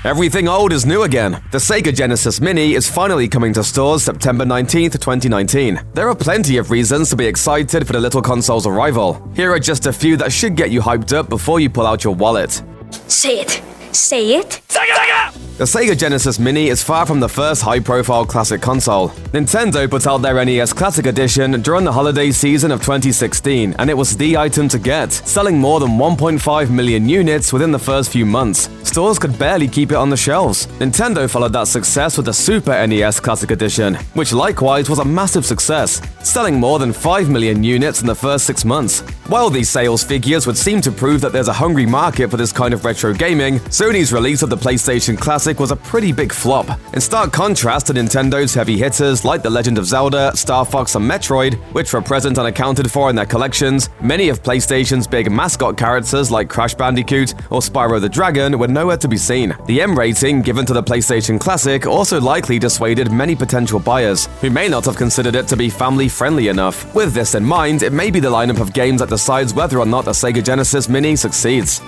Everything old is new again. The Sega Genesis Mini is finally coming to stores September 19th, 2019. There are plenty of reasons to be excited for the little console's arrival. Here are just a few that should get you hyped up before you pull out your wallet. Say it. Say it. Sega! The Sega Genesis Mini is far from the first high-profile classic console. Nintendo put out their NES Classic Edition during the holiday season of 2016, and it was the item to get, selling more than 1.5 million units within the first few months. Stores could barely keep it on the shelves. Nintendo followed that success with the Super NES Classic Edition, which likewise was a massive success, selling more than 5 million units in the first 6 months. While these sales figures would seem to prove that there's a hungry market for this kind of retro gaming, Sony's release of the PlayStation Classic was a pretty big flop. In stark contrast to Nintendo's heavy hitters like The Legend of Zelda, Star Fox, and Metroid, which were present and accounted for in their collections, many of PlayStation's big mascot characters like Crash Bandicoot or Spyro the Dragon were nowhere to be seen. The M rating given to the PlayStation Classic also likely dissuaded many potential buyers, who may not have considered it to be family-friendly enough. With this in mind, it may be the lineup of games that decides whether or not the Sega Genesis Mini succeeds.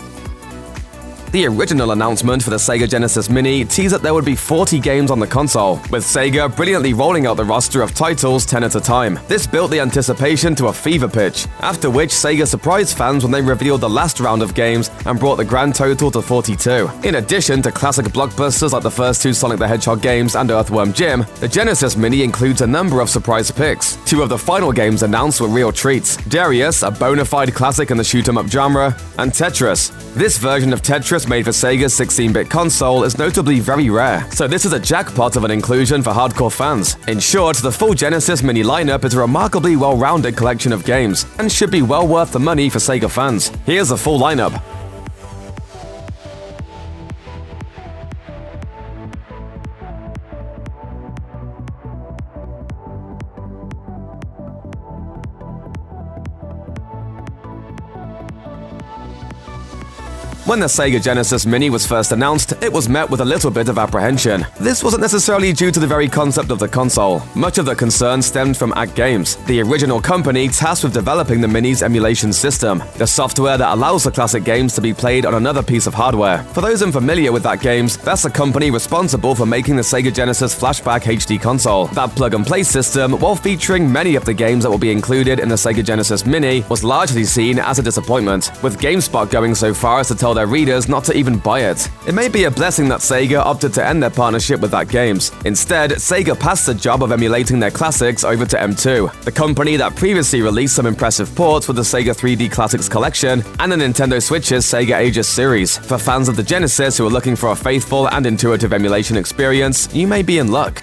The original announcement for the Sega Genesis Mini teased that there would be 40 games on the console, with Sega brilliantly rolling out the roster of titles 10 at a time. This built the anticipation to a fever pitch, after which Sega surprised fans when they revealed the last round of games and brought the grand total to 42. In addition to classic blockbusters like the first 2 Sonic the Hedgehog games and Earthworm Jim, the Genesis Mini includes a number of surprise picks. 2 of the final games announced were real treats: Darius, a bona fide classic in the shoot-'em-up genre, and Tetris. This version of Tetris, made for Sega's 16-bit console, is notably very rare, so this is a jackpot of an inclusion for hardcore fans. In short, the full Genesis Mini lineup is a remarkably well-rounded collection of games, and should be well worth the money for Sega fans. Here's the full lineup. When the Sega Genesis Mini was first announced, it was met with a little bit of apprehension. This wasn't necessarily due to the very concept of the console. Much of the concern stemmed from ACT Games, the original company tasked with developing the Mini's emulation system, the software that allows the classic games to be played on another piece of hardware. For those unfamiliar with ACT Games, that's the company responsible for making the Sega Genesis Flashback HD console. That plug-and-play system, while featuring many of the games that will be included in the Sega Genesis Mini, was largely seen as a disappointment, with GameSpot going so far as to tell their readers not to even buy it. It may be a blessing that Sega opted to end their partnership with ACT Games. Instead, Sega passed the job of emulating their classics over to M2, the company that previously released some impressive ports for the Sega 3D Classics collection and the Nintendo Switch's Sega Aegis series. For fans of the Genesis who are looking for a faithful and intuitive emulation experience, you may be in luck.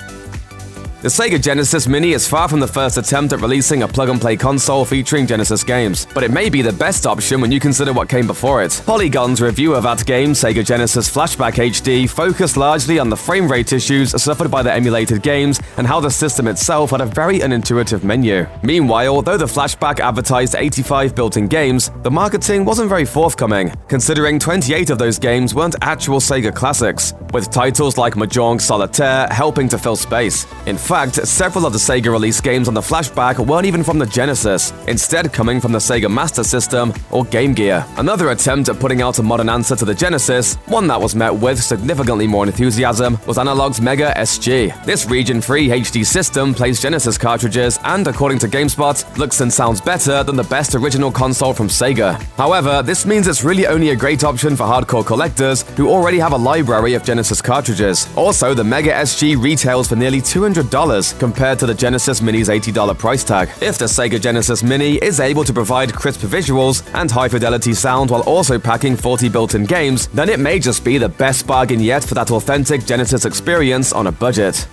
The Sega Genesis Mini is far from the first attempt at releasing a plug-and-play console featuring Genesis games, but it may be the best option when you consider what came before it. Polygon's review of that game, Sega Genesis Flashback HD, focused largely on the frame rate issues suffered by the emulated games and how the system itself had a very unintuitive menu. Meanwhile, though the Flashback advertised 85 built-in games, the marketing wasn't very forthcoming, considering 28 of those games weren't actual Sega classics, with titles like Mahjong Solitaire helping to fill space. In fact, several of the Sega-released games on the Flashback weren't even from the Genesis, instead coming from the Sega Master System or Game Gear. Another attempt at putting out a modern answer to the Genesis, one that was met with significantly more enthusiasm, was Analog's Mega SG. This region-free HD system plays Genesis cartridges and, according to GameSpot, looks and sounds better than the best original console from Sega. However, this means it's really only a great option for hardcore collectors who already have a library of Genesis cartridges. Also, the Mega SG retails for nearly $200 compared to the Genesis Mini's $80 price tag. If the Sega Genesis Mini is able to provide crisp visuals and high-fidelity sound while also packing 40 built-in games, then it may just be the best bargain yet for that authentic Genesis experience on a budget.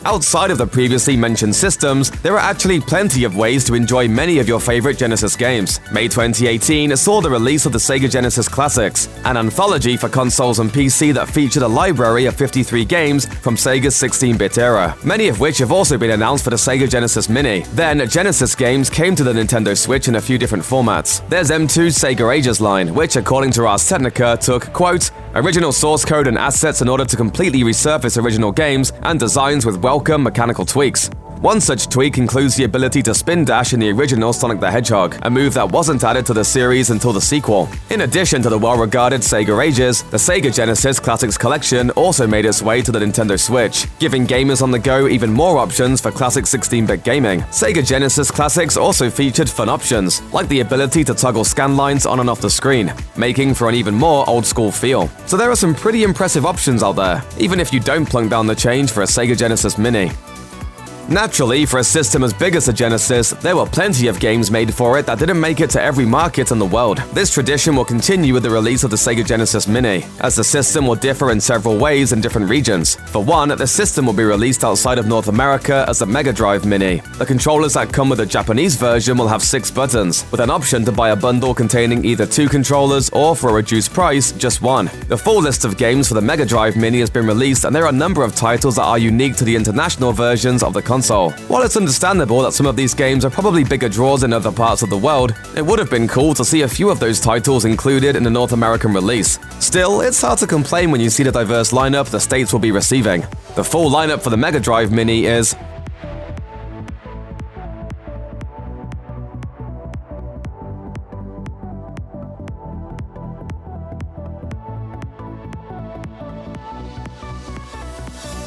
Outside of the previously mentioned systems, there are actually plenty of ways to enjoy many of your favorite Genesis games. May 2018 saw the release of the Sega Genesis Classics, an anthology for consoles and PC that featured a library of 53 games from Sega's 16-bit era, many of which have also been announced for the Sega Genesis Mini. Then, Genesis games came to the Nintendo Switch in a few different formats. There's M2's Sega Aegis line, which, according to Ars Technica, took, quote, original source code and assets in order to completely resurface original games and designs with welcome mechanical tweaks. One such tweak includes the ability to spin dash in the original Sonic the Hedgehog, a move that wasn't added to the series until the sequel. In addition to the well-regarded Sega Ages, the Sega Genesis Classics Collection also made its way to the Nintendo Switch, giving gamers on the go even more options for classic 16-bit gaming. Sega Genesis Classics also featured fun options, like the ability to toggle scan lines on and off the screen, making for an even more old-school feel. So there are some pretty impressive options out there, even if you don't plunk down the change for a Sega Genesis Mini. Naturally, for a system as big as the Genesis, there were plenty of games made for it that didn't make it to every market in the world. This tradition will continue with the release of the Sega Genesis Mini, as the system will differ in several ways in different regions. For one, the system will be released outside of North America as a Mega Drive Mini. The controllers that come with the Japanese version will have 6 buttons, with an option to buy a bundle containing either 2 controllers or, for a reduced price, just 1. The full list of games for the Mega Drive Mini has been released, and there are a number of titles that are unique to the international versions of the console. While it's understandable that some of these games are probably bigger draws in other parts of the world, it would have been cool to see a few of those titles included in the North American release. Still, it's hard to complain when you see the diverse lineup the states will be receiving. The full lineup for the Mega Drive Mini is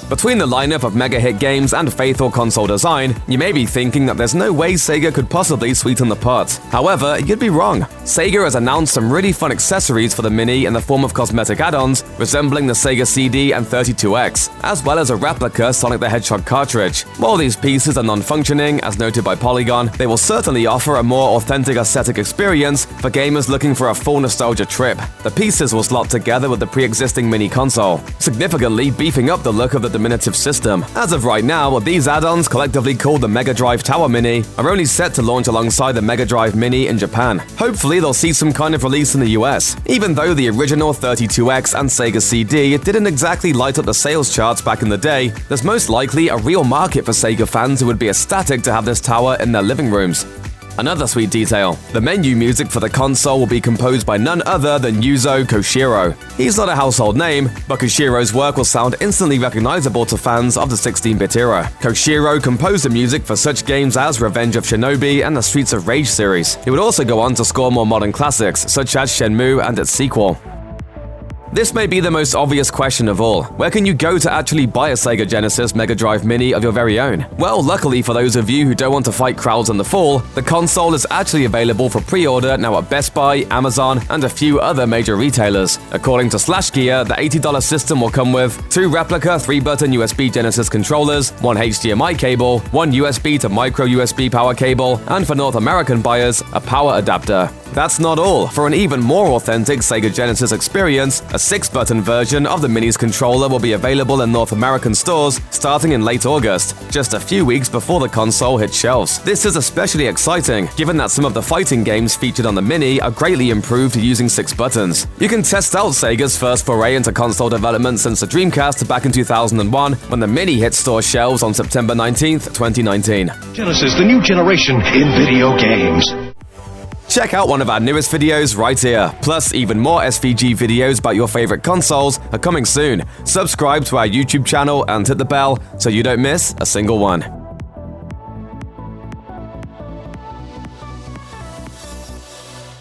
Between the lineup of mega-hit games and faithful console design, you may be thinking that there's no way Sega could possibly sweeten the pot. However, you'd be wrong. Sega has announced some really fun accessories for the Mini in the form of cosmetic add-ons resembling the Sega CD and 32X, as well as a replica Sonic the Hedgehog cartridge. While these pieces are non-functioning, as noted by Polygon, they will certainly offer a more authentic aesthetic experience for gamers looking for a full nostalgia trip. The pieces will slot together with the pre-existing Mini console, significantly beefing up the look of the diminutive system. As of right now, these add-ons, collectively called the Mega Drive Tower Mini, are only set to launch alongside the Mega Drive Mini in Japan. Hopefully they'll see some kind of release in the US. Even though the original 32X and Sega CD didn't exactly light up the sales charts back in the day, there's most likely a real market for Sega fans who would be ecstatic to have this tower in their living rooms. Another sweet detail: the menu music for the console will be composed by none other than Yuzo Koshiro. He's not a household name, but Koshiro's work will sound instantly recognizable to fans of the 16-bit era. Koshiro composed the music for such games as Revenge of Shinobi and the Streets of Rage series. He would also go on to score more modern classics, such as Shenmue and its sequel. This may be the most obvious question of all. Where can you go to actually buy a Sega Genesis Mega Drive Mini of your very own? Well, luckily for those of you who don't want to fight crowds in the fall, the console is actually available for pre-order now at Best Buy, Amazon, and a few other major retailers. According to SlashGear, the $80 system will come with 2 replica 3-button USB Genesis controllers, 1 HDMI cable, 1 USB to micro USB power cable, and for North American buyers, a power adapter. That's not all. For an even more authentic Sega Genesis experience, a 6-button version of the Mini's controller will be available in North American stores starting in late August, just a few weeks before the console hits shelves. This is especially exciting, given that some of the fighting games featured on the Mini are greatly improved using 6 buttons. You can test out Sega's first foray into console development since the Dreamcast back in 2001, when the Mini hit store shelves on September 19th, 2019. Genesis, the new generation in video games. Check out one of our newest videos right here. Plus, even more SVG videos about your favorite consoles are coming soon. Subscribe to our YouTube channel and hit the bell so you don't miss a single one.